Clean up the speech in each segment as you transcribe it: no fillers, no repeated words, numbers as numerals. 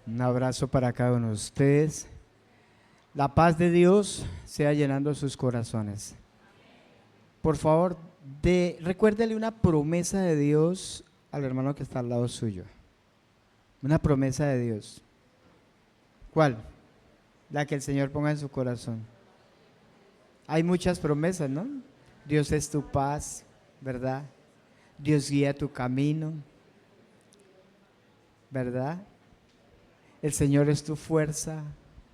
Un abrazo para cada uno de ustedes. La paz de Dios sea llenando sus corazones. Por favor, recuérdele una promesa de Dios al hermano que está al lado suyo. Una promesa de Dios. ¿Cuál? La que el Señor ponga en su corazón. Hay muchas promesas, ¿no? Dios es tu paz, ¿verdad? Dios guía tu camino, ¿verdad? El Señor es tu fuerza,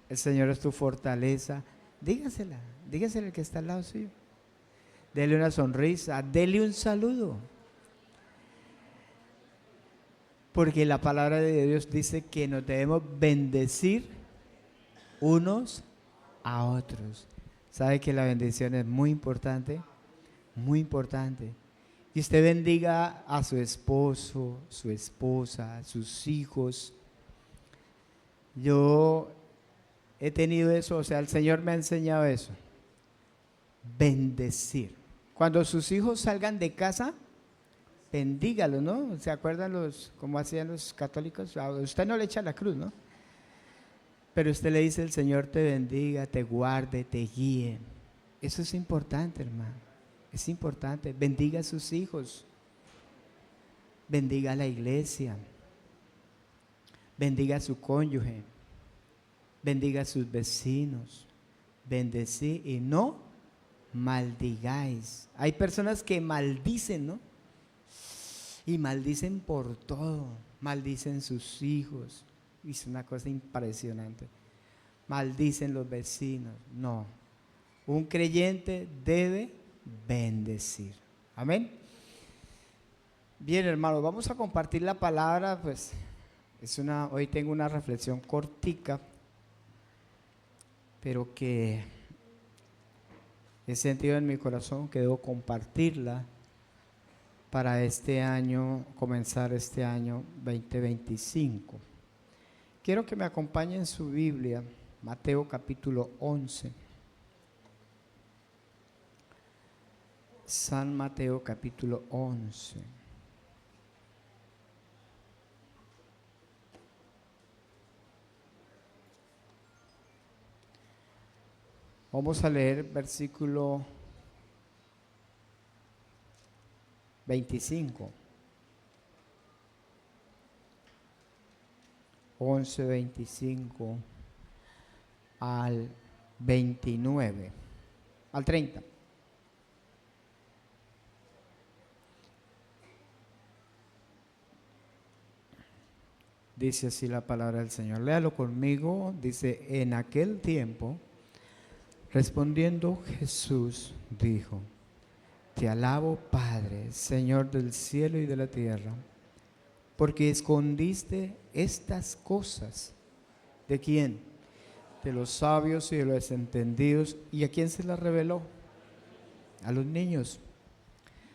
el Señor es tu fortaleza. Dígasela al que está al lado suyo. Dele una sonrisa, dele un saludo. Porque la palabra de Dios dice que nos debemos bendecir unos a otros. ¿Sabe que la bendición es muy importante? Muy importante. Y usted bendiga a su esposo, su esposa, a sus hijos. Yo he tenido eso, o sea, el Señor me ha enseñado eso. Bendecir. Cuando sus hijos salgan de casa, bendígalos, ¿no? ¿Se acuerdan cómo hacían los católicos? A usted no le echa la cruz, ¿no? Pero usted le dice, el Señor te bendiga, te guarde, te guíe. Eso es importante, hermano. Es importante. Bendiga a sus hijos. Bendiga a la iglesia. Bendiga a su cónyuge. Bendiga a sus vecinos. Bendecid y no maldigáis. Hay personas que maldicen, ¿no? Y maldicen por todo. Maldicen sus hijos. Es una cosa impresionante. Maldicen los vecinos. No. Un creyente debe bendecir. Amén. Bien, hermanos, vamos a compartir la palabra. Pues hoy tengo una reflexión cortica, pero que he sentido en mi corazón que debo compartirla para este año, comenzar este año 2025. Quiero que me acompañen en su Biblia, Mateo capítulo 11. San Mateo capítulo 11. Vamos a leer versículo 25. 11:25 al 29, al 30. Dice así la palabra del Señor. Léalo conmigo. Dice, en aquel tiempo, respondiendo Jesús, dijo, te alabo, Padre, Señor del cielo y de la tierra, porque escondiste estas cosas. ¿De quién? De los sabios y de los entendidos. ¿Y a quién se las reveló? A los niños.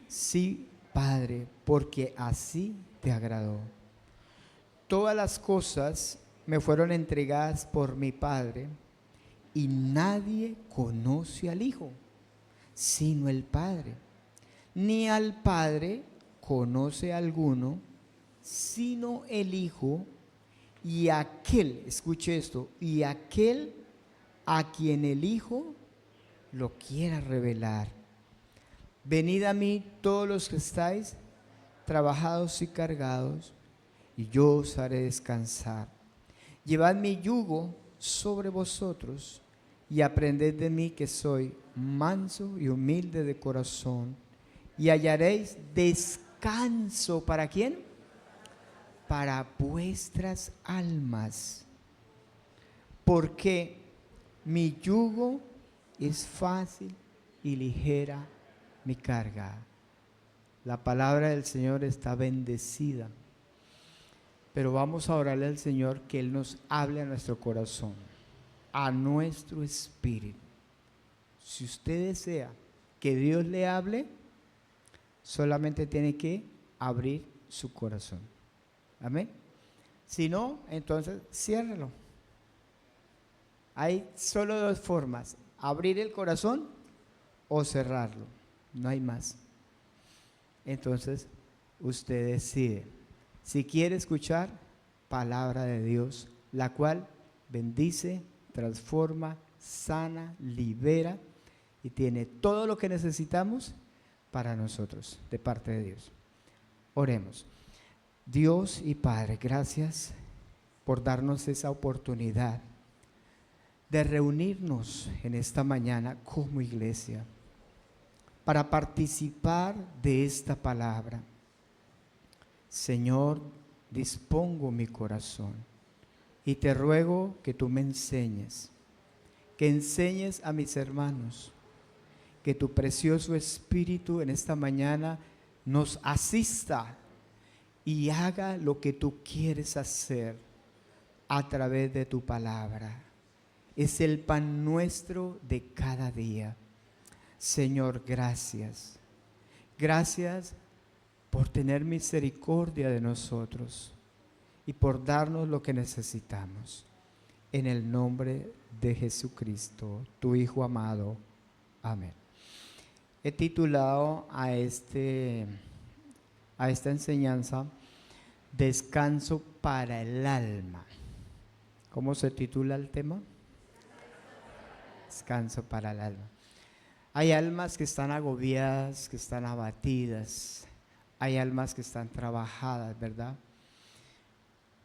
Sí, Padre, porque así te agradó. Todas las cosas me fueron entregadas por mi Padre, y nadie conoce al Hijo, sino el Padre. Ni al Padre conoce alguno, sino el Hijo, y aquel, escuche esto, y aquel a quien el Hijo lo quiera revelar. Venid a mí todos los que estáis trabajados y cargados, y yo os haré descansar. Llevad mi yugo sobre vosotros y aprended de mí, que soy manso y humilde de corazón, y hallaréis descanso. ¿Para quién? Para vuestras almas, porque mi yugo es fácil y ligera mi carga. La palabra del Señor está bendecida. Pero vamos a orarle al Señor que Él nos hable a nuestro corazón, a nuestro espíritu. Si usted desea que Dios le hable, solamente tiene que abrir su corazón. Amén. Si no, entonces ciérrelo. Hay solo dos formas: abrir el corazón o cerrarlo. No hay más. Entonces, usted decide. Si quiere escuchar palabra de Dios, la cual bendice, transforma, sana, libera y tiene todo lo que necesitamos para nosotros, de parte de Dios. Oremos. Dios y Padre, gracias por darnos esa oportunidad de reunirnos en esta mañana como iglesia para participar de esta palabra. Señor, dispongo mi corazón y te ruego que tú me enseñes, que enseñes a mis hermanos, que tu precioso Espíritu en esta mañana nos asista y haga lo que tú quieres hacer a través de tu palabra. Es el pan nuestro de cada día. Señor, gracias. Gracias por tener misericordia de nosotros y por darnos lo que necesitamos. En el nombre de Jesucristo, tu Hijo amado. Amén. He titulado a esta enseñanza Descanso para el alma. ¿Cómo se titula el tema? Descanso para el alma. Hay almas que están agobiadas, que están abatidas. Hay almas que están trabajadas, ¿verdad?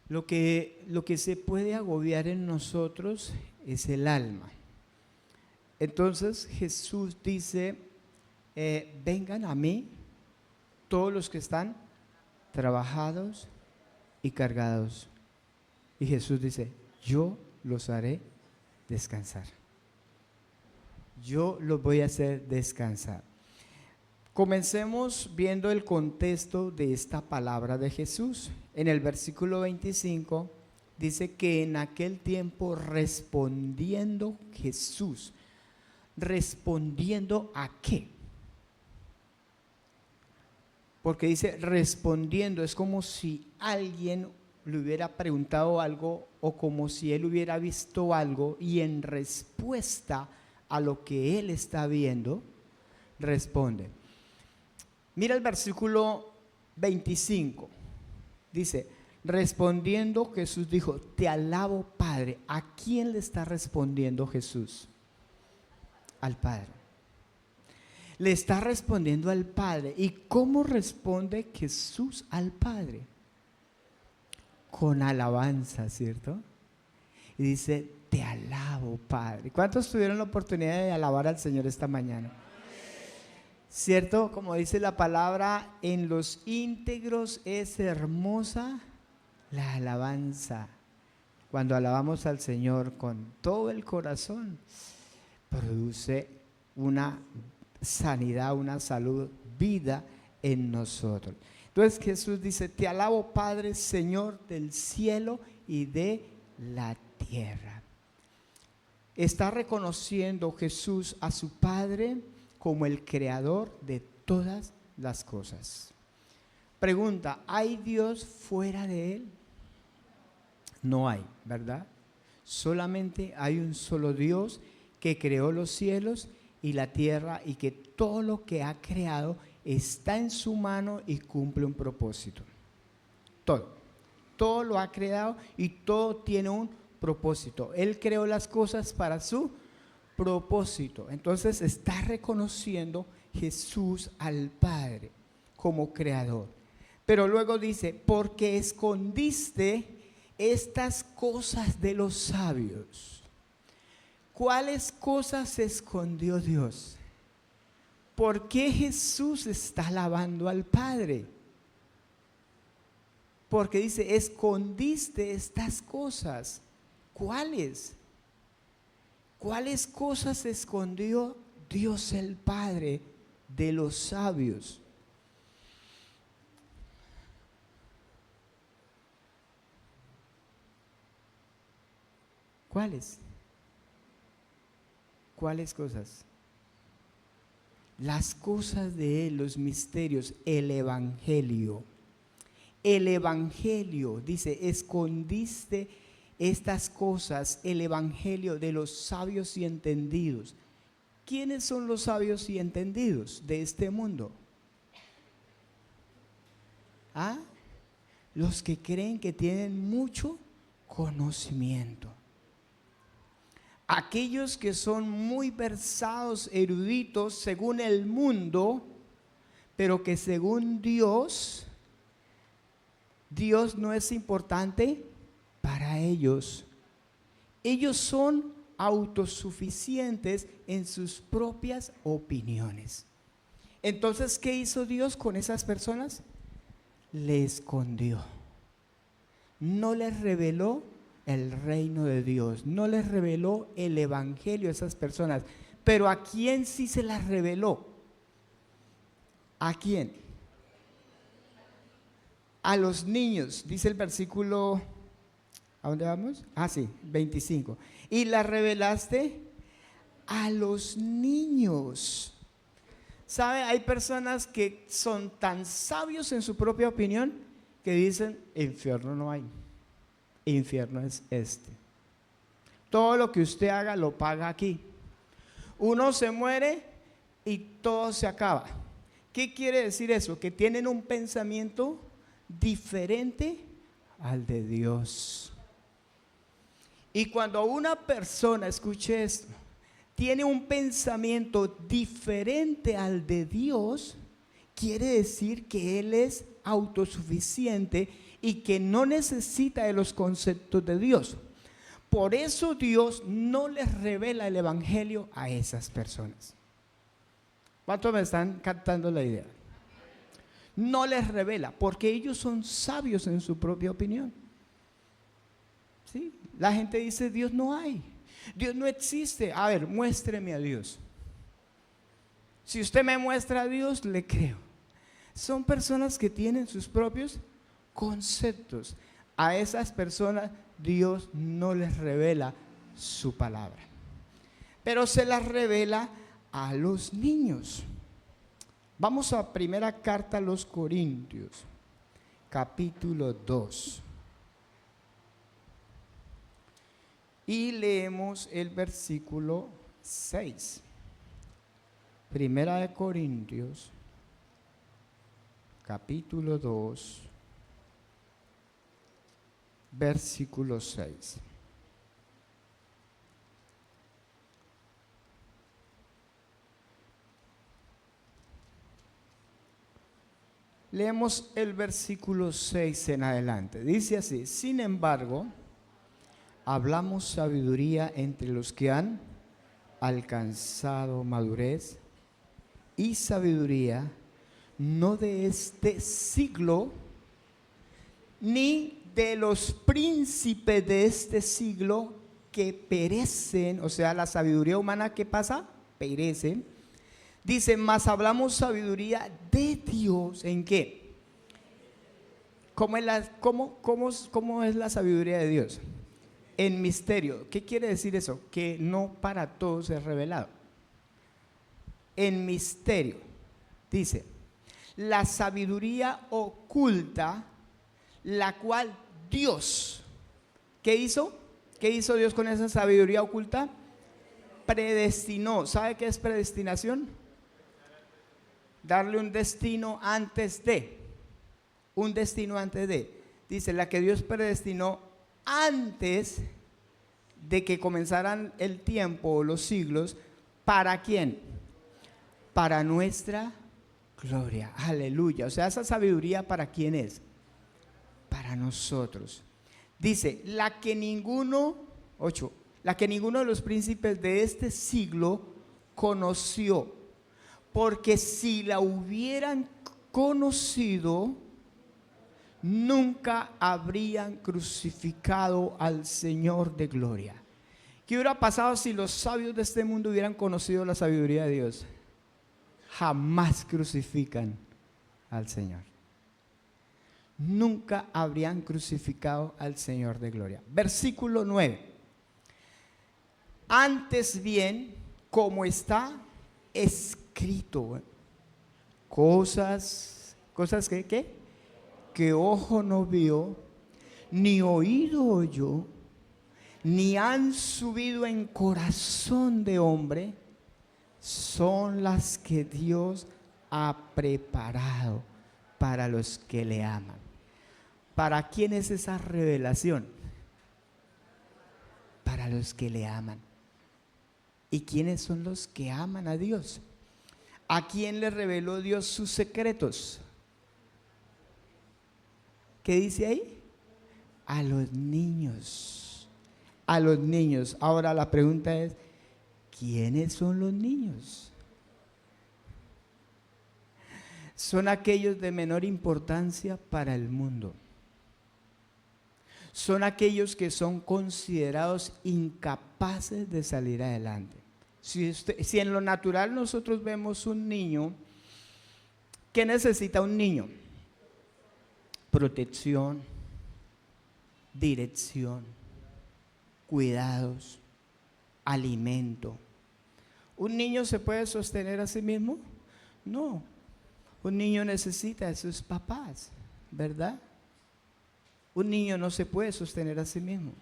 Lo que se puede agobiar en nosotros es el alma. Entonces Jesús dice, vengan a mí todos los que están trabajados y cargados. Y Jesús dice, yo los haré descansar. Yo los voy a hacer descansar. Comencemos viendo el contexto de esta palabra de Jesús. En el versículo 25 dice que en aquel tiempo respondiendo Jesús, ¿respondiendo a qué? Porque dice respondiendo, es como si alguien le hubiera preguntado algo o como si él hubiera visto algo y en respuesta a lo que él está viendo, responde. Mira el versículo 25, dice, respondiendo Jesús dijo, te alabo Padre. ¿A quién le está respondiendo Jesús? Al Padre. Le está respondiendo al Padre. ¿Y cómo responde Jesús al Padre? Con alabanza, ¿cierto? Y dice, te alabo Padre. ¿Cuántos tuvieron la oportunidad de alabar al Señor esta mañana? ¿Cierto? Como dice la palabra, en los íntegros es hermosa la alabanza. Cuando alabamos al Señor con todo el corazón, produce una sanidad, una salud, vida en nosotros. Entonces Jesús dice, te alabo Padre, Señor del cielo y de la tierra. Está reconociendo Jesús a su Padre como el creador de todas las cosas. Pregunta, ¿hay Dios fuera de él? No hay, ¿verdad? Solamente hay un solo Dios que creó los cielos y la tierra y que todo lo que ha creado está en su mano y cumple un propósito. Todo lo ha creado y todo tiene un propósito. Él creó las cosas para su propósito. Entonces está reconociendo Jesús al Padre como creador. Pero luego dice, porque escondiste estas cosas de los sabios. ¿Cuáles cosas escondió Dios? ¿Por qué Jesús está alabando al Padre? Porque dice, escondiste estas cosas. ¿Cuáles? ¿Cuáles cosas escondió Dios el Padre de los sabios? ¿Cuáles? ¿Cuáles cosas? Las cosas de Él, los misterios, el Evangelio. El Evangelio, dice, escondiste estas cosas, el Evangelio de los sabios y entendidos. ¿Quiénes son los sabios y entendidos de este mundo? ¿Ah? Los que creen que tienen mucho conocimiento. Aquellos que son muy versados, eruditos según el mundo, pero que según Dios no es importante para ellos. Ellos son autosuficientes en sus propias opiniones. Entonces, ¿qué hizo Dios con esas personas? Le escondió. No les reveló el reino de Dios, no les reveló el evangelio a esas personas. Pero ¿a quién sí se las reveló? ¿A quién? A los niños, dice el versículo, ¿a dónde vamos? Sí, 25. Y la revelaste a los niños. ¿Sabe? Hay personas que son tan sabios en su propia opinión que dicen, infierno no hay, infierno es este. Todo lo que usted haga lo paga aquí. Uno se muere y todo se acaba. ¿Qué quiere decir eso? Que tienen un pensamiento diferente al de Dios. Y cuando una persona, escuche esto, tiene un pensamiento diferente al de Dios, quiere decir que él es autosuficiente y que no necesita de los conceptos de Dios. Por eso Dios no les revela el evangelio a esas personas. ¿Cuántos me están captando la idea? No les revela, porque ellos son sabios en su propia opinión. ¿Sí? La gente dice, Dios no hay, Dios no existe. A ver, muéstreme a Dios. Si usted me muestra a Dios, le creo. Son personas que tienen sus propios conceptos. A esas personas Dios no les revela su palabra, pero se las revela a los niños. Vamos a primera carta a los Corintios, capítulo 2. Y leemos el versículo 6. Primera de Corintios, capítulo 2, versículo 6. Leemos el versículo 6 en adelante. Dice así: sin embargo, hablamos sabiduría entre los que han alcanzado madurez, y sabiduría no de este siglo, ni de los príncipes de este siglo que perecen. O sea, la sabiduría humana, ¿qué pasa? Perece. Dice, mas hablamos sabiduría de Dios. ¿En qué? ¿Cómo es la sabiduría de Dios? En misterio. ¿Qué quiere decir eso? Que no para todos es revelado. En misterio. Dice, la sabiduría oculta, la cual Dios, ¿qué hizo? ¿Qué hizo Dios con esa sabiduría oculta? Predestinó. ¿Sabe qué es predestinación? Darle un destino antes de. Un destino antes de. Dice, la que Dios predestinó antes de que comenzaran el tiempo o los siglos. ¿Para quién? Para nuestra gloria. Aleluya. O sea, esa sabiduría, ¿para quién es? Para nosotros. Dice, la que ninguno de los príncipes de este siglo conoció, porque si la hubieran conocido, nunca habrían crucificado al Señor de gloria. ¿Qué hubiera pasado si los sabios de este mundo hubieran conocido la sabiduría de Dios? Jamás crucifican al Señor. Nunca habrían crucificado al Señor de gloria. Versículo 9. Antes bien, como está escrito, cosas que ojo no vio, ni oído oyó, ni han subido en corazón de hombre, son las que Dios ha preparado para los que le aman. ¿Para quién es esa revelación? para los que le aman. ¿Y quiénes son los que aman a Dios? ¿A quién le reveló Dios sus secretos? ¿Qué dice ahí? A los niños. A los niños. Ahora la pregunta es, ¿quiénes son los niños? Son aquellos de menor importancia para el mundo. Son aquellos que son considerados incapaces de salir adelante. Si en lo natural nosotros vemos un niño, ¿qué necesita un niño? Protección, dirección, cuidados, alimento. ¿Un niño se puede sostener a sí mismo? No. Un niño necesita de sus papás, ¿verdad? Un niño no se puede sostener a sí mismo.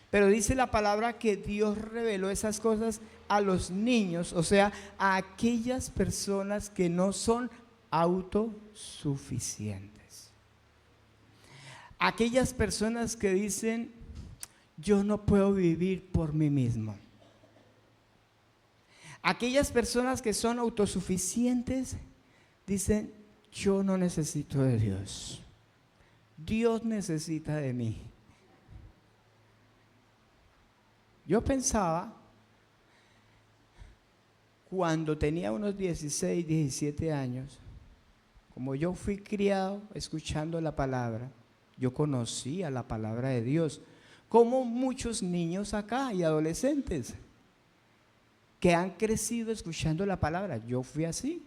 Pero dice la palabra que Dios reveló esas cosas a los niños, o sea, a aquellas personas que no son autosuficientes. Aquellas personas que dicen, yo no puedo vivir por mí mismo. Aquellas personas que son autosuficientes dicen, yo no necesito de Dios. Dios necesita de mí. Yo pensaba, cuando tenía unos 16, 17 años, como yo fui criado escuchando la palabra, yo conocía la palabra de Dios, como muchos niños acá y adolescentes que han crecido escuchando la palabra. Yo fui así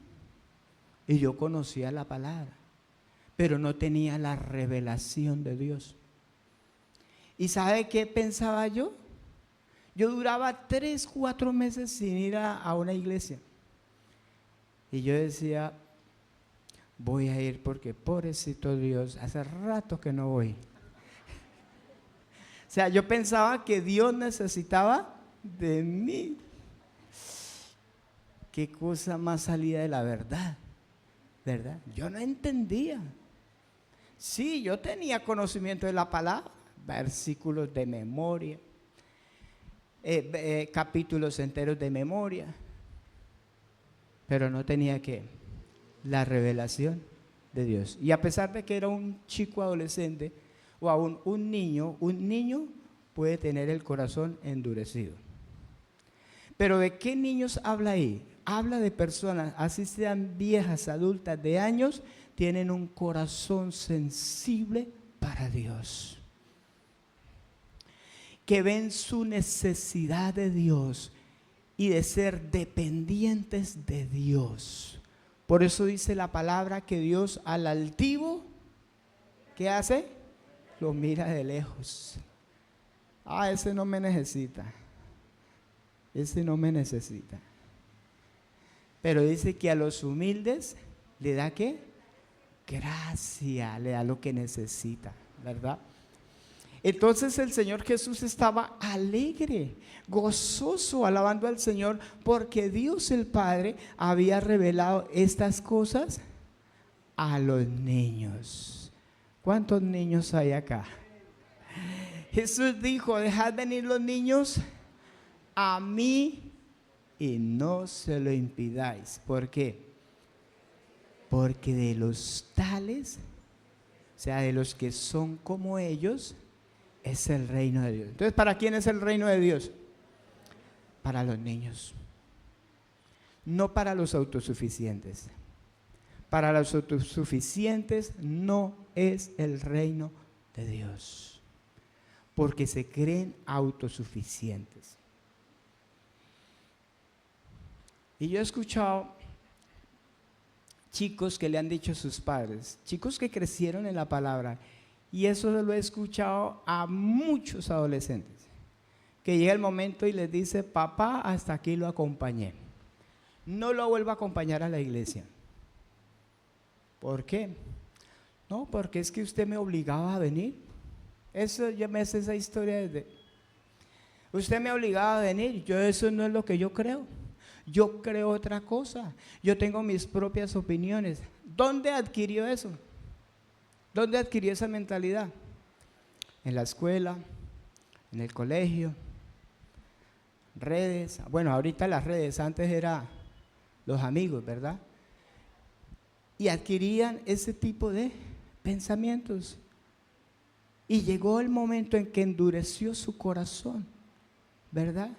y yo conocía la palabra, pero no tenía la revelación de Dios. ¿Y sabe qué pensaba yo? Yo duraba 3, 4 meses sin ir a una iglesia. Y yo decía, voy a ir porque pobrecito Dios, hace rato que no voy. O sea, yo pensaba que Dios necesitaba de mí. Qué cosa más salida de la verdad, ¿verdad? Yo no entendía. Sí, yo tenía conocimiento de la palabra, versículos de memoria, capítulos enteros de memoria, pero no tenía la revelación de Dios. Y a pesar de que era un chico adolescente o aún un niño puede tener el corazón endurecido. Pero ¿de qué niños habla ahí? Habla de personas, así sean viejas, adultas, de años, tienen un corazón sensible para Dios, que ven su necesidad de Dios y de ser dependientes de Dios. Por eso dice la palabra que Dios al altivo, ¿qué hace? Lo mira de lejos. Ese no me necesita. Ese no me necesita. Pero dice que a los humildes le da ¿qué? Gracia, le da lo que necesita, ¿verdad? Entonces el Señor Jesús estaba alegre, gozoso, alabando al Señor, porque Dios el Padre había revelado estas cosas a los niños. ¿Cuántos niños hay acá? Jesús dijo, dejad venir los niños a mí y no se lo impidáis. ¿Por qué? Porque de los tales, o sea, de los que son como ellos, es el reino de Dios. Entonces, ¿para quién es el reino de Dios? Para los niños, no para los autosuficientes. Para los autosuficientes no es el reino de Dios, porque se creen autosuficientes. Y yo he escuchado chicos que le han dicho a sus padres, chicos que crecieron en la palabra, y eso lo he escuchado a muchos adolescentes, que llega el momento y les dice, papá, hasta aquí lo acompañé, no lo vuelvo a acompañar a la iglesia. ¿Por qué? No, porque es que usted me obligaba a venir. Eso, ya me hace esa historia desde... Usted me obligaba a venir, eso no es lo que yo creo. Yo creo otra cosa, yo tengo mis propias opiniones. ¿Dónde adquirió eso? ¿Dónde adquirió esa mentalidad? En la escuela, en el colegio, redes. Bueno, ahorita las redes, antes era los amigos, ¿verdad? Y adquirían ese tipo de pensamientos. Y llegó el momento en que endureció su corazón, ¿verdad?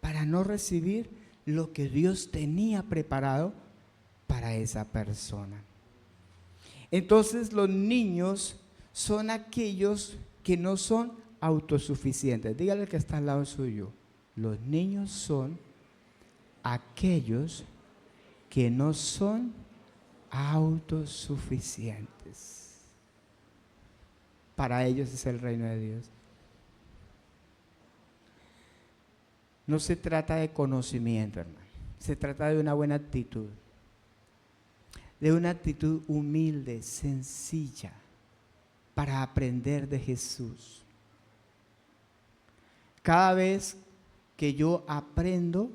Para no recibir lo que Dios tenía preparado para esa persona. Entonces los niños son aquellos que no son autosuficientes. Dígale al que está al lado suyo. Los niños son aquellos que no son autosuficientes. Para ellos es el reino de Dios. No se trata de conocimiento, hermano. Se trata de una buena actitud. De una actitud humilde, sencilla, para aprender de Jesús. Cada vez que yo aprendo,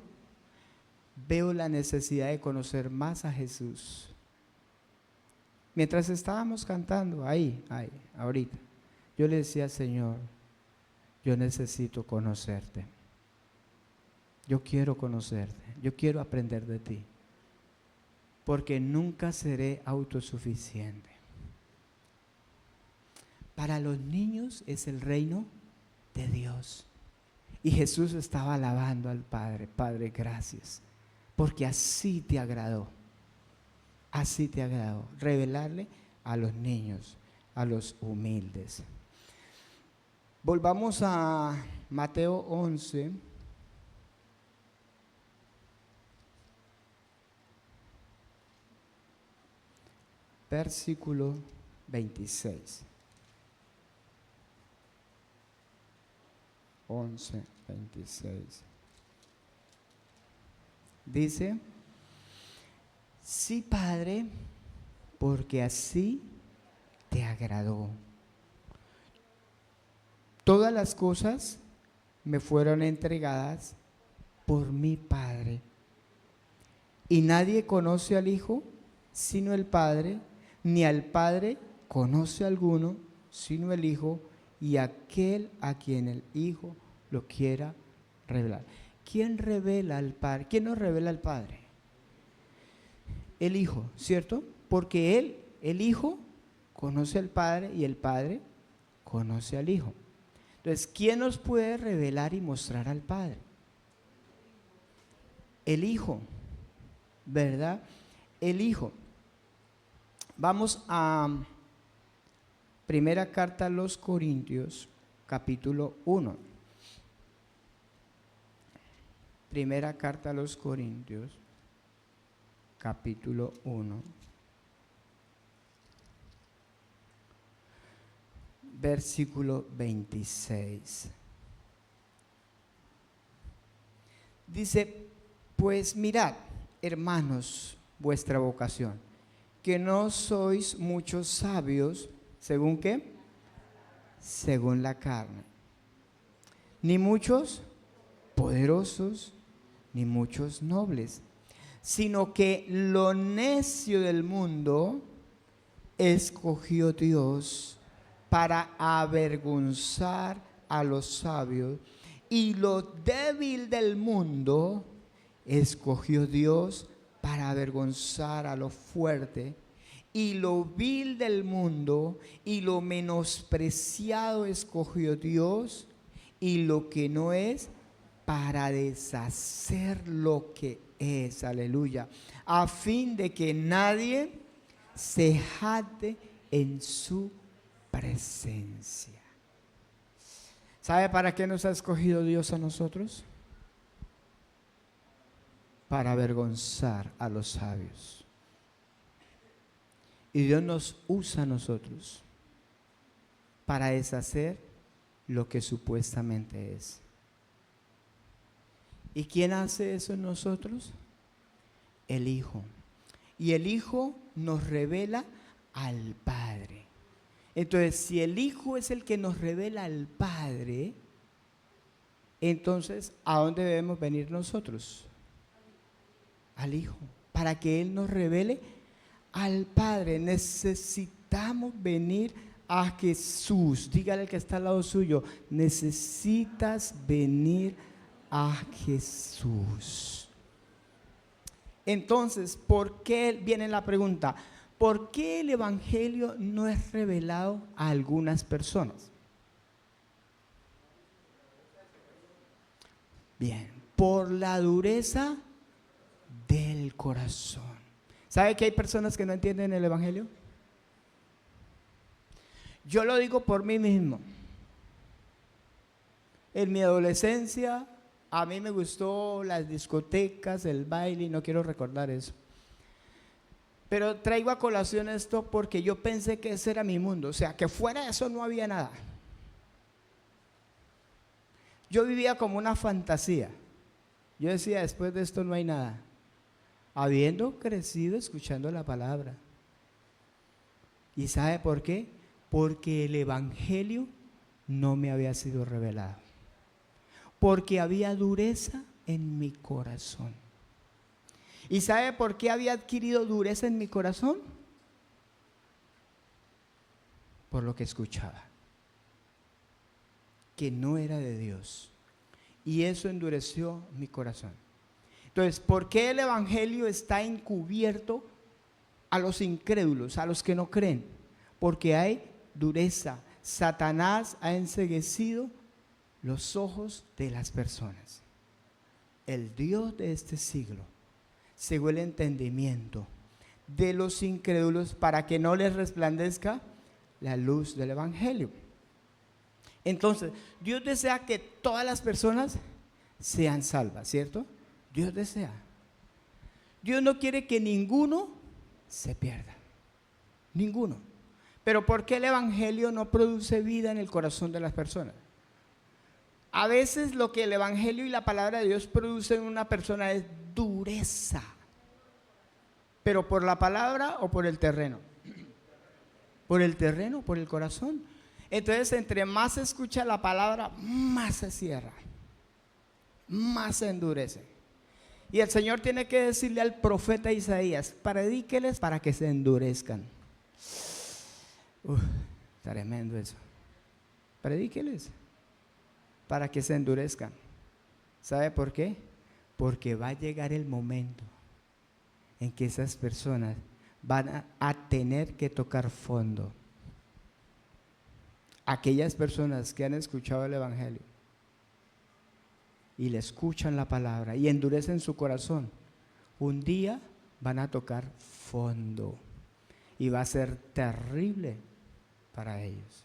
veo la necesidad de conocer más a Jesús. Mientras estábamos cantando, ahorita, yo le decía, Señor, yo necesito conocerte. Yo quiero conocerte, yo quiero aprender de ti, porque nunca seré autosuficiente. Para los niños es el reino de Dios. Y Jesús estaba alabando al Padre. Padre, gracias, porque así te agradó. Así te agradó, revelarle a los niños, a los humildes. Volvamos a Mateo 11. Versículo 26. 11, 26. Dice, sí, Padre, porque así te agradó. Todas las cosas me fueron entregadas por mi Padre. Y nadie conoce al Hijo sino el Padre, ni al Padre conoce a alguno sino el Hijo, y aquel a quien el Hijo lo quiera revelar. ¿Quién revela al Padre? ¿Quién nos revela al Padre? El Hijo, ¿cierto? Porque Él, el Hijo, conoce al Padre y el Padre conoce al Hijo. Entonces, ¿quién nos puede revelar y mostrar al Padre? El Hijo, ¿verdad? El Hijo. Vamos a primera carta a los Corintios, capítulo 1. Primera carta a los Corintios, capítulo 1. Versículo 26. Dice, pues mirad, hermanos, vuestra vocación, que no sois muchos sabios, ¿según qué? Según la carne, ni muchos poderosos, ni muchos nobles, sino que lo necio del mundo escogió Dios para avergonzar a los sabios, y lo débil del mundo escogió Dios para avergonzar a lo fuerte, y lo vil del mundo y lo menospreciado escogió Dios, y lo que no es, para deshacer lo que es, aleluya, a fin de que nadie se jacte en su presencia. ¿Sabe para qué nos ha escogido Dios a nosotros? Para avergonzar a los sabios. Y Dios nos usa a nosotros para deshacer lo que supuestamente es. ¿Y quién hace eso en nosotros? El Hijo. Y el Hijo nos revela al Padre. Entonces, si el Hijo es el que nos revela al Padre, entonces, ¿a dónde debemos venir nosotros? Al Hijo, para que Él nos revele al Padre. Necesitamos venir a Jesús. Dígale al que está al lado suyo, necesitas venir a Jesús. Entonces, ¿por qué viene la pregunta? ¿Por qué el evangelio no es revelado a algunas personas? Bien, por la dureza del corazón. ¿Sabe que hay personas que no entienden el evangelio? Yo lo digo por mí mismo. En mi adolescencia, a mí me gustó las discotecas, el baile, y no quiero recordar eso. Pero traigo a colación esto porque yo pensé que ese era mi mundo, o sea, que fuera de eso no había nada. Yo vivía como una fantasía. Yo decía, después de esto no hay nada. Habiendo crecido escuchando la palabra. ¿Y sabe por qué? Porque el evangelio no me había sido revelado. Porque había dureza en mi corazón. ¿Y sabe por qué había adquirido dureza en mi corazón? Por lo que escuchaba, que no era de Dios. Y eso endureció mi corazón. Entonces, ¿por qué el evangelio está encubierto a los incrédulos, a los que no creen? Porque hay dureza. Satanás ha enceguecido los ojos de las personas. El Dios de este siglo cegó el entendimiento de los incrédulos para que no les resplandezca la luz del evangelio. Entonces, Dios desea que todas las personas sean salvas, ¿cierto? Dios desea. Dios no quiere que ninguno se pierda. Ninguno. Pero ¿por qué el evangelio no produce vida en el corazón de las personas? A veces lo que el evangelio y la palabra de Dios producen en una persona es dureza. ¿Pero por la palabra o por el terreno? Por el terreno, por el corazón. Entonces, entre más se escucha la palabra, más se cierra, más se endurece. Y el Señor tiene que decirle al profeta Isaías, predíqueles para que se endurezcan. Tremendo eso. Predíqueles para que se endurezcan. ¿Sabe por qué? Porque va a llegar el momento en que esas personas van a tener que tocar fondo. Aquellas personas que han escuchado el evangelio y le escuchan la palabra y endurecen su corazón, un día van a tocar fondo y va a ser terrible para ellos.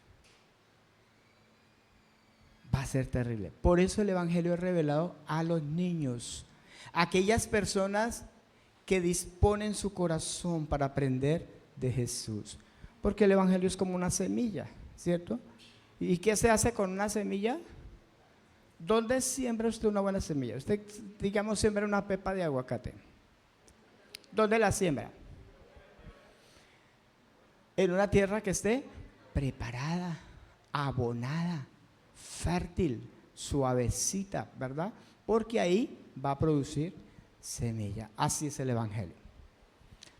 Va a ser terrible. Por eso el evangelio es revelado a los niños, aquellas personas que disponen su corazón para aprender de Jesús. Porque el evangelio es como una semilla, ¿cierto? ¿Y qué se hace con una semilla? ¿Dónde siembra usted una buena semilla? Usted, digamos, siembra una pepa de aguacate. ¿Dónde la siembra? En una tierra que esté preparada, abonada, fértil, suavecita, ¿verdad? Porque ahí va a producir semilla. Así es el evangelio.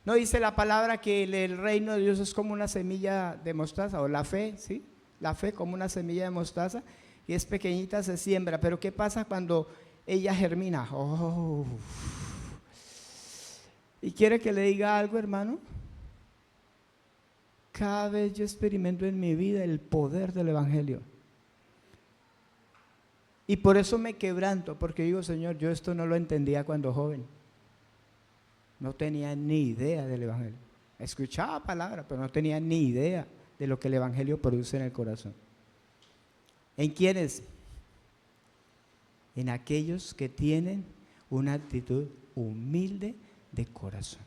¿No dice la palabra que el reino de Dios es como una semilla de mostaza? O la fe, ¿sí? La fe como una semilla de mostaza, y es pequeñita, se siembra. Pero ¿qué pasa cuando ella germina? ¿Y quiere que le diga algo, hermano? Cada vez yo experimento en mi vida el poder del evangelio. Y por eso me quebranto, porque digo, Señor, yo esto no lo entendía cuando joven. No tenía ni idea del evangelio. Escuchaba palabras, pero no tenía ni idea de lo que el evangelio produce en el corazón. ¿En quiénes? En aquellos que tienen una actitud humilde de corazón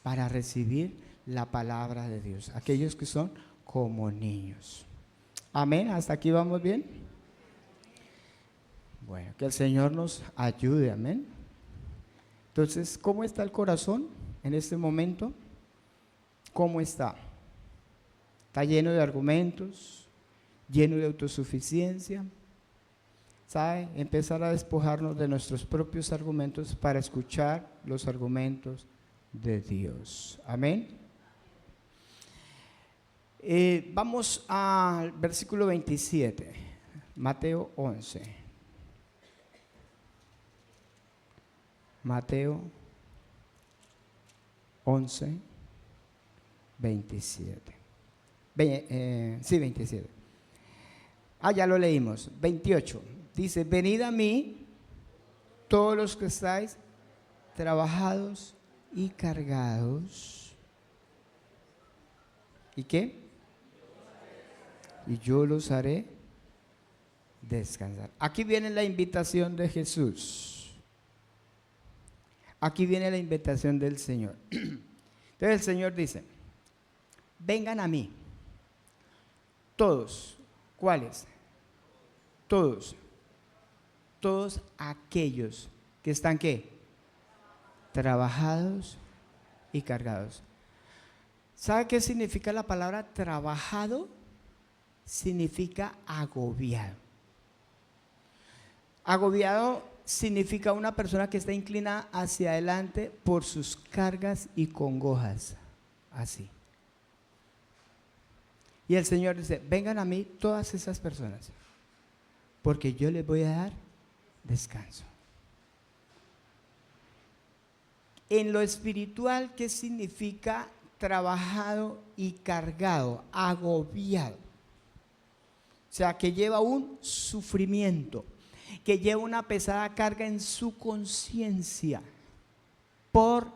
para recibir la palabra de Dios. Aquellos que son como niños. Amén. ¿Hasta aquí vamos bien? Bueno, que el Señor nos ayude. Amén. Entonces, ¿cómo está el corazón en este momento? ¿Cómo está? ¿Está lleno de argumentos? ¿Lleno de autosuficiencia? ¿Sabe? Empezar a despojarnos de nuestros propios argumentos para escuchar los argumentos de Dios. Amén. Vamos al versículo 27, Mateo 11. Mateo 11, 27. Sí, 27. Ya lo leímos. 28. Dice, venid a mí, todos los que estáis trabajados y cargados. ¿Y qué? Y yo los haré descansar. Aquí viene la invitación de Jesús. Aquí viene la invitación del Señor. Entonces el Señor dice, vengan a mí, todos. ¿Cuáles? Todos aquellos que están ¿qué? Trabajados y cargados. ¿Sabe qué significa la palabra trabajado? Significa agobiado. Agobiado significa una persona que está inclinada hacia adelante por sus cargas y congojas. Así. Y el Señor dice, vengan a mí todas esas personas, porque yo les voy a dar descanso. En lo espiritual, ¿qué significa trabajado y cargado, agobiado? O sea, que lleva un sufrimiento, que lleva una pesada carga en su conciencia por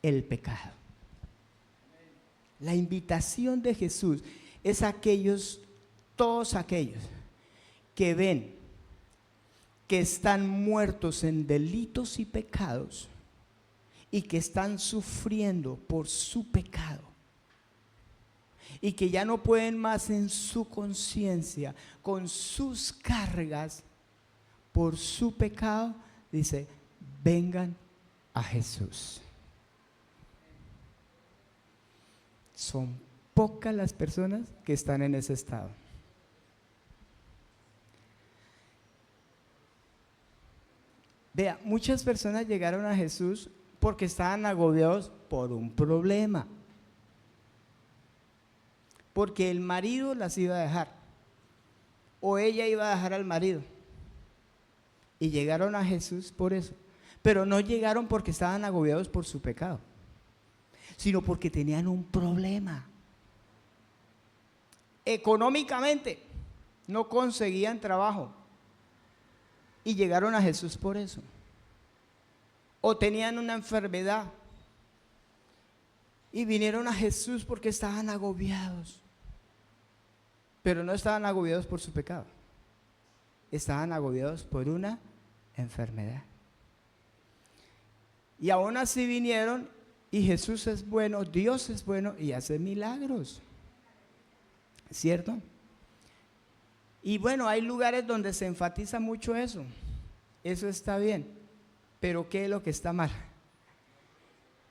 el pecado. La invitación de Jesús es a todos aquellos que ven que están muertos en delitos y pecados y que están sufriendo por su pecado y que ya no pueden más en su conciencia con sus cargas por su pecado. Dice, vengan a Jesús. Son pocas las personas que están en ese estado. Vea, muchas personas llegaron a Jesús porque estaban agobiados por un problema. Porque el marido las iba a dejar, o ella iba a dejar al marido. Y llegaron a Jesús por eso. Pero no llegaron porque estaban agobiados por su pecado, sino porque tenían un problema. Económicamente no conseguían trabajo y llegaron a Jesús por eso. O tenían una enfermedad y vinieron a Jesús porque estaban agobiados. Pero no estaban agobiados por su pecado, estaban agobiados por una enfermedad. Y aún así vinieron, y Jesús es bueno, Dios es bueno y hace milagros, ¿cierto? Y bueno, hay lugares donde se enfatiza mucho eso. Eso está bien, pero ¿qué es lo que está mal?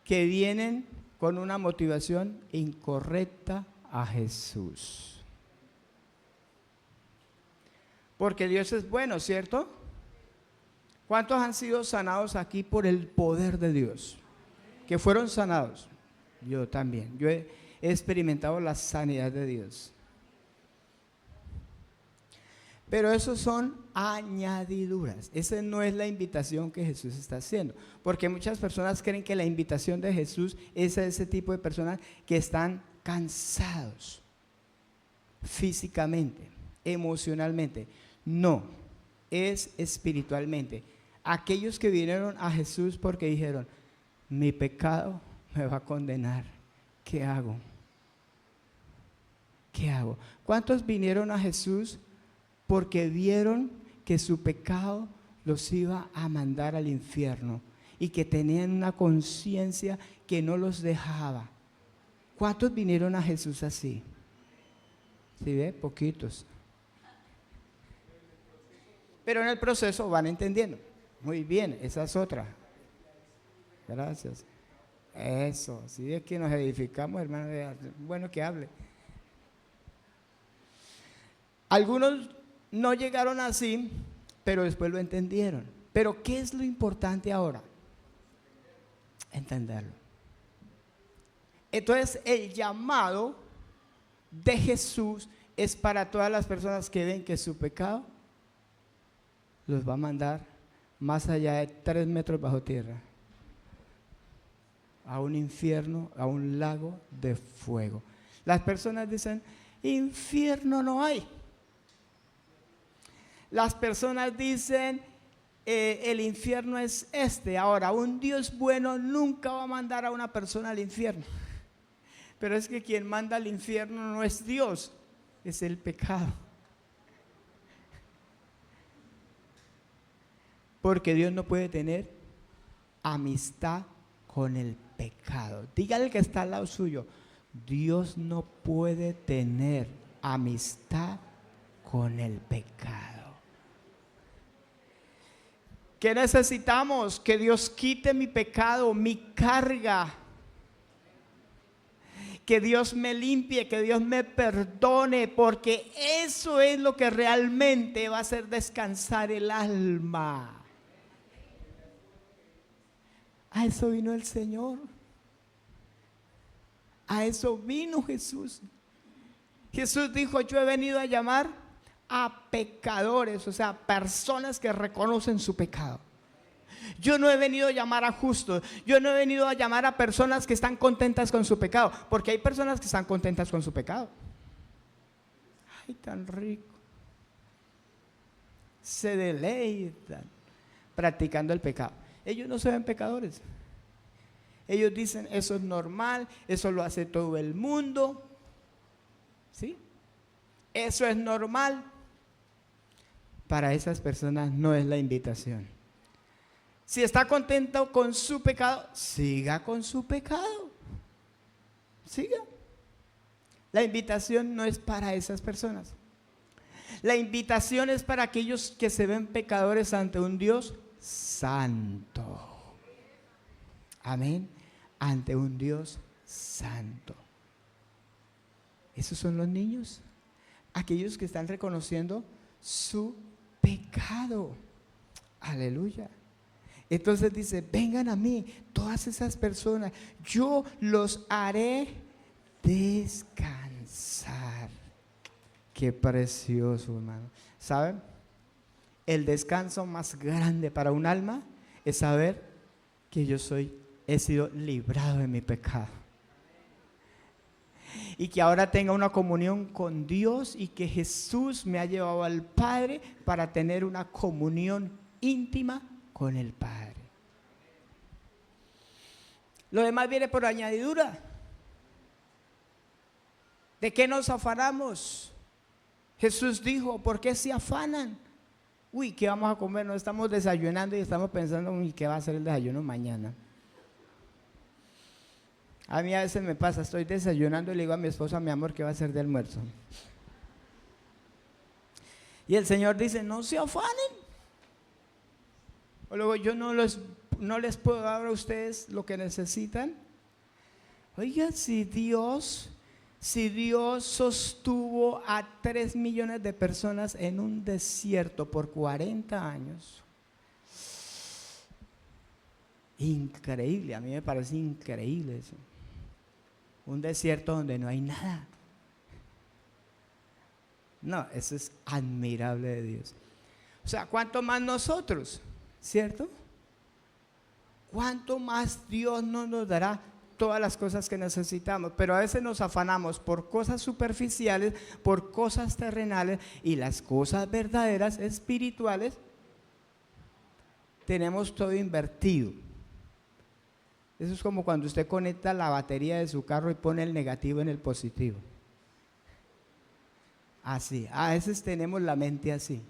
Que vienen con una motivación incorrecta a Jesús. Porque Dios es bueno, ¿cierto? ¿Cuántos han sido sanados aquí por el poder de Dios? Que fueron sanados. Yo también. Yo he experimentado la sanidad de Dios. Pero eso son añadiduras. Esa no es la invitación que Jesús está haciendo. Porque muchas personas creen que la invitación de Jesús es a ese tipo de personas que están cansados físicamente, emocionalmente. No, es espiritualmente. Aquellos que vinieron a Jesús porque dijeron, mi pecado me va a condenar. ¿Qué hago? ¿Qué hago? ¿Cuántos vinieron a Jesús porque vieron que su pecado los iba a mandar al infierno y que tenían una conciencia que no los dejaba? ¿Cuántos vinieron a Jesús así? ¿Sí ve? Poquitos. Pero en el proceso van entendiendo. Muy bien, esa es otra. Gracias. Eso, si es que nos edificamos, hermano, bueno que hable. Algunos no llegaron así, pero después lo entendieron. Pero ¿qué es lo importante ahora? Entenderlo. Entonces, el llamado de Jesús es para todas las personas que ven que su pecado los va a mandar más allá de 3 metros bajo tierra. a un infierno, a un lago de fuego. Las personas dicen, infierno no hay. Las personas dicen, el infierno es este. Ahora, un Dios bueno nunca va a mandar a una persona al infierno. Pero es que quien manda al infierno no es Dios, es el pecado. Porque Dios no puede tener amistad con el pecado. Dígale al que está al lado suyo, Dios no puede tener amistad con el pecado. ¿Qué necesitamos? Que Dios quite mi pecado, mi carga. Que Dios me limpie, que Dios me perdone, porque eso es lo que realmente va a hacer descansar el alma. A eso vino el Señor. A eso vino Jesús. Jesús dijo, yo he venido a llamar a pecadores, o sea, personas que reconocen su pecado. Yo no he venido a llamar a justos, yo no he venido a llamar a personas que están contentas con su pecado, porque hay personas que están contentas con su pecado. Ay, tan rico. Se deleitan practicando el pecado. Ellos no se ven pecadores. Ellos dicen, eso es normal, eso lo hace todo el mundo. ¿Sí? Eso es normal. Para esas personas no es la invitación. Si está contento con su pecado, siga con su pecado. Siga. La invitación no es para esas personas. La invitación es para aquellos que se ven pecadores ante un Dios santo. Amén. Ante un Dios santo. Esos son los niños. Aquellos que están reconociendo su pecado. Aleluya. Entonces dice, vengan a mí, todas esas personas, yo los haré descansar. Qué precioso, hermano. ¿Saben? El descanso más grande para un alma es saber que he sido librado de mi pecado. Y que ahora tenga una comunión con Dios y que Jesús me ha llevado al Padre para tener una comunión íntima con el Padre. Lo demás viene por añadidura. ¿De qué nos afanamos? Jesús dijo, ¿por qué se afanan? Uy, ¿qué vamos a comer? No estamos desayunando y estamos pensando, uy, ¿qué va a ser el desayuno mañana? A mí a veces me pasa, estoy desayunando y le digo a mi esposa, mi amor, ¿qué va a ser de almuerzo? Y el Señor dice, no se afanen. O luego yo no les puedo dar a ustedes lo que necesitan. Oiga, si Dios sostuvo a 3 millones de personas en un desierto por 40 años. Increíble, a mí me parece increíble eso. Un desierto donde no hay nada. No, eso es admirable de Dios. O sea, ¿cuánto más nosotros? ¿Cierto? ¿Cuánto más Dios no nos dará todas las cosas que necesitamos? Pero a veces nos afanamos por cosas superficiales, por cosas terrenales, y las cosas verdaderas, espirituales, tenemos todo invertido. Eso es como cuando usted conecta la batería de su carro y pone el negativo en el positivo. Así, a veces tenemos la mente así,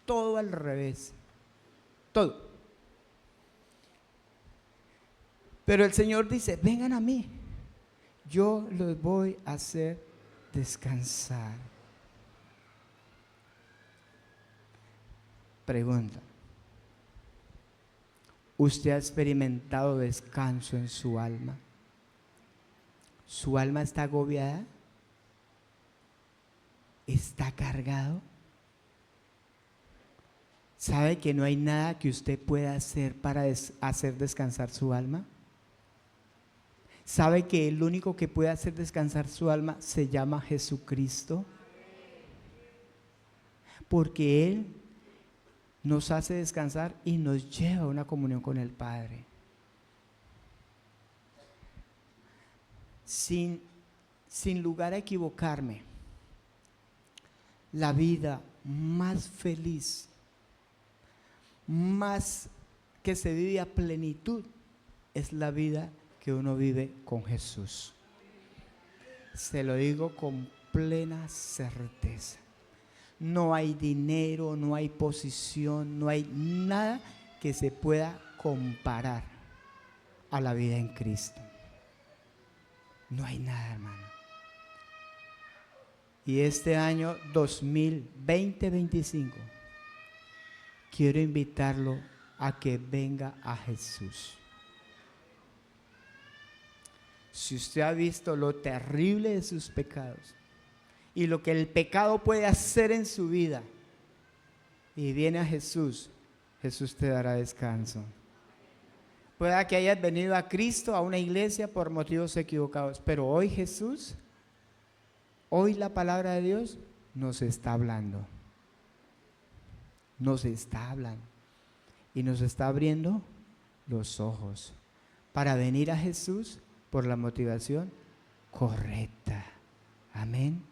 todo al revés, todo. Pero el Señor dice, vengan a mí, yo los voy a hacer descansar. Pregunta, ¿usted ha experimentado descanso en su alma? ¿Su alma está agobiada? ¿Está cargado? ¿Sabe que no hay nada que usted pueda hacer para hacer descansar su alma? ¿Sabe que el único que puede hacer descansar su alma se llama Jesucristo? Porque Él nos hace descansar y nos lleva a una comunión con el Padre. sin, sin lugar a equivocarme, la vida más feliz, más que se vive a plenitud, es la vida que uno vive con Jesús. Se lo digo con plena certeza. No hay dinero, no hay posición, no hay nada que se pueda comparar a la vida en Cristo. No hay nada, hermano. Y este año 2020-25, quiero invitarlo a que venga a Jesús. Si usted ha visto lo terrible de sus pecados y lo que el pecado puede hacer en su vida, y viene a Jesús, Jesús te dará descanso. Pueda que hayas venido a Cristo, a una iglesia por motivos equivocados, pero hoy Jesús, hoy la palabra de Dios nos está hablando. Nos está hablando y nos está abriendo los ojos para venir a Jesús por la motivación correcta. Amén.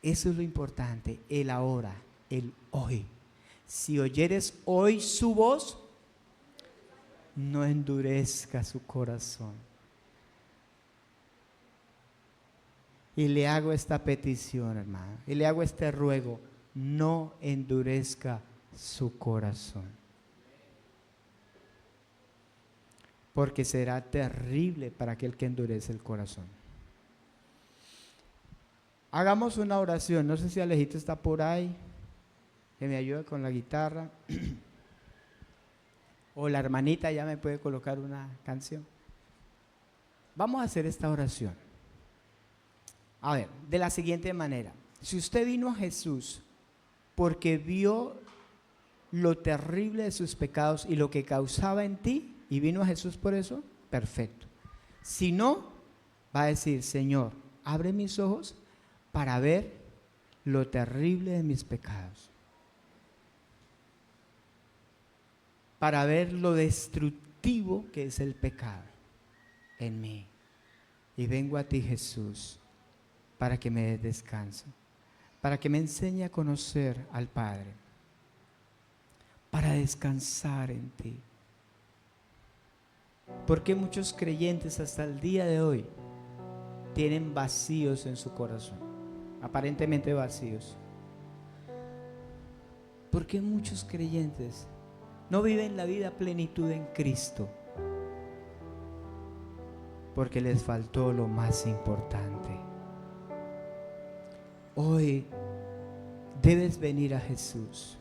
Eso es lo importante, el ahora, el hoy. Si oyeres hoy su voz, no endurezca su corazón. Y le hago esta petición, hermano, y le hago este ruego: no endurezca su corazón, porque será terrible para aquel que endurece el corazón. Hagamos una oración. No sé si Alejito está por ahí, que me ayude con la guitarra, o la hermanita ya me puede colocar una canción. Vamos a hacer esta oración. A ver, de la siguiente manera: si usted vino a Jesús porque vio lo terrible de sus pecados y lo que causaba en ti, y vino a Jesús por eso, perfecto. Si no, va a decir: Señor, abre mis ojos para ver lo terrible de mis pecados, para ver lo destructivo que es el pecado en mí. Y vengo a ti, Jesús, para que me des descanso, para que me enseñe a conocer al Padre, para descansar en ti. Porque muchos creyentes hasta el día de hoy tienen vacíos en su corazón, aparentemente vacíos. Porque muchos creyentes no viven la vida a plenitud en Cristo, porque les faltó lo más importante. Hoy debes venir a Jesús,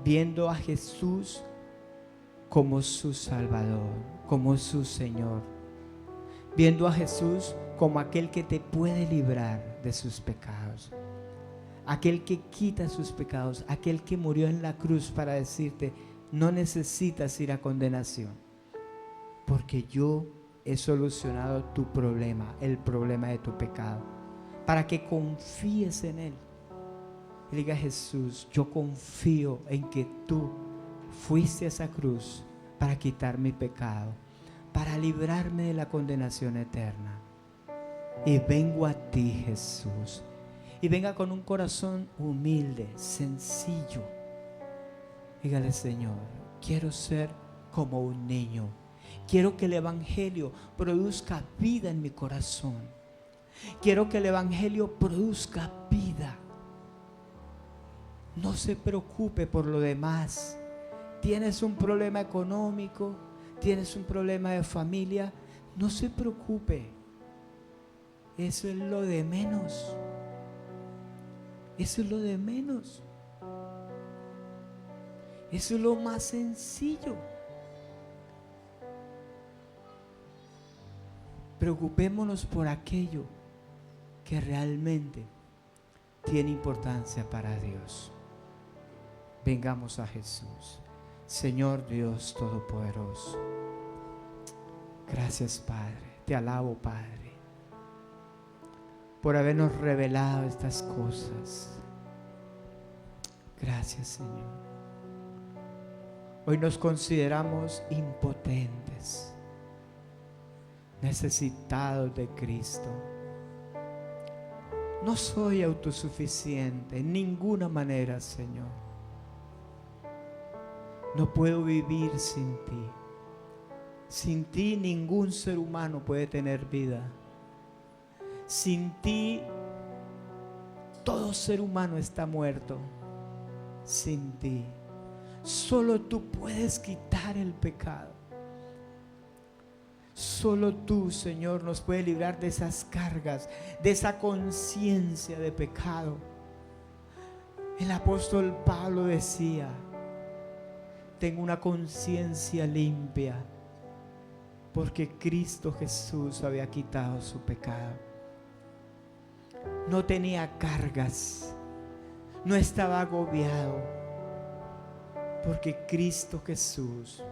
viendo a Jesús como su Salvador, como su Señor, viendo a Jesús como aquel que te puede librar de sus pecados, aquel que quita sus pecados, aquel que murió en la cruz para decirte: no necesitas ir a condenación, porque yo he solucionado tu problema, el problema de tu pecado, para que confíes en Él. Y diga: Jesús, yo confío en que tú fuiste a esa cruz para quitar mi pecado, para librarme de la condenación eterna. Y vengo a ti, Jesús. Y venga con un corazón humilde, sencillo. Dígale: Señor, quiero ser como un niño. Quiero que el Evangelio produzca vida en mi corazón. Quiero que el Evangelio produzca vida. No se preocupe por lo demás. Tienes un problema económico, tienes un problema de familia, no se preocupe. Eso es lo de menos. Eso es lo de menos. Eso es lo más sencillo. Preocupémonos por aquello que realmente tiene importancia para Dios. Vengamos a Jesús. Señor Dios Todopoderoso, gracias, Padre. Te alabo, Padre, por habernos revelado estas cosas. Gracias, Señor. Hoy nos consideramos impotentes. necesitados de Cristo. No soy autosuficiente en ninguna manera, Señor. No puedo vivir sin ti. Sin ti ningún ser humano puede tener vida. Sin ti todo ser humano está muerto. Sin ti solo tú puedes quitar el pecado. Solo tú, Señor, nos puedes librar de esas cargas, de esa conciencia de pecado. El apóstol Pablo decía: tengo una conciencia limpia, porque Cristo Jesús había quitado su pecado. No tenía cargas, no estaba agobiado, porque Cristo Jesús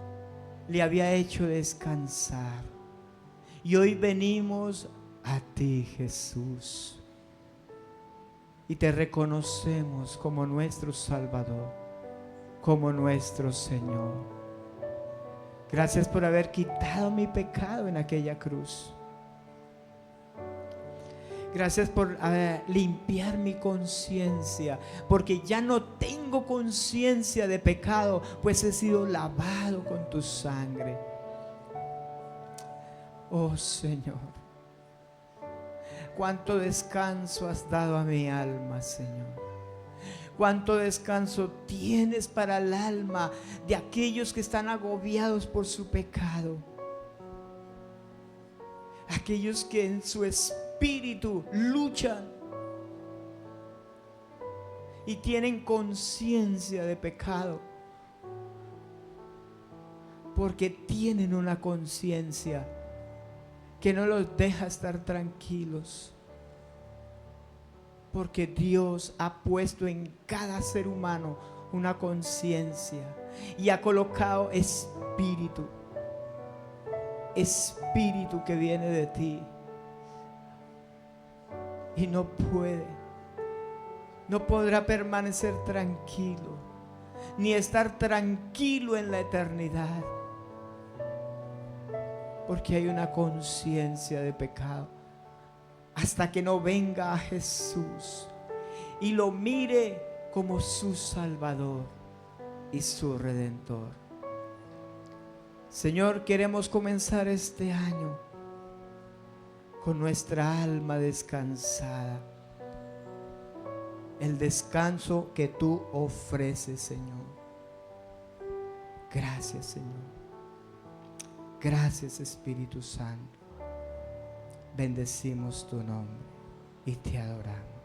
le había hecho descansar. Y hoy venimos a ti, Jesús, y te reconocemos como nuestro Salvador, como nuestro Señor. Gracias por haber quitado mi pecado en aquella cruz. Gracias por limpiar mi conciencia, porque ya no tengo conciencia de pecado, pues he sido lavado con tu sangre. Oh Señor, cuánto descanso has dado a mi alma, Señor. Cuánto descanso tienes para el alma de aquellos que están agobiados por su pecado. Aquellos que en su espíritu luchan y tienen conciencia de pecado, porque tienen una conciencia que no los deja estar tranquilos, porque Dios ha puesto en cada ser humano una conciencia y ha colocado espíritu que viene de ti, y no podrá permanecer tranquilo, ni estar tranquilo en la eternidad, porque hay una conciencia de pecado, hasta que no venga a Jesús y lo mire como su Salvador y su Redentor. Señor, queremos comenzar este año con nuestra alma descansada, el descanso que tú ofreces, Señor. Gracias, Señor. Gracias, Espíritu Santo. Bendecimos tu nombre y te adoramos.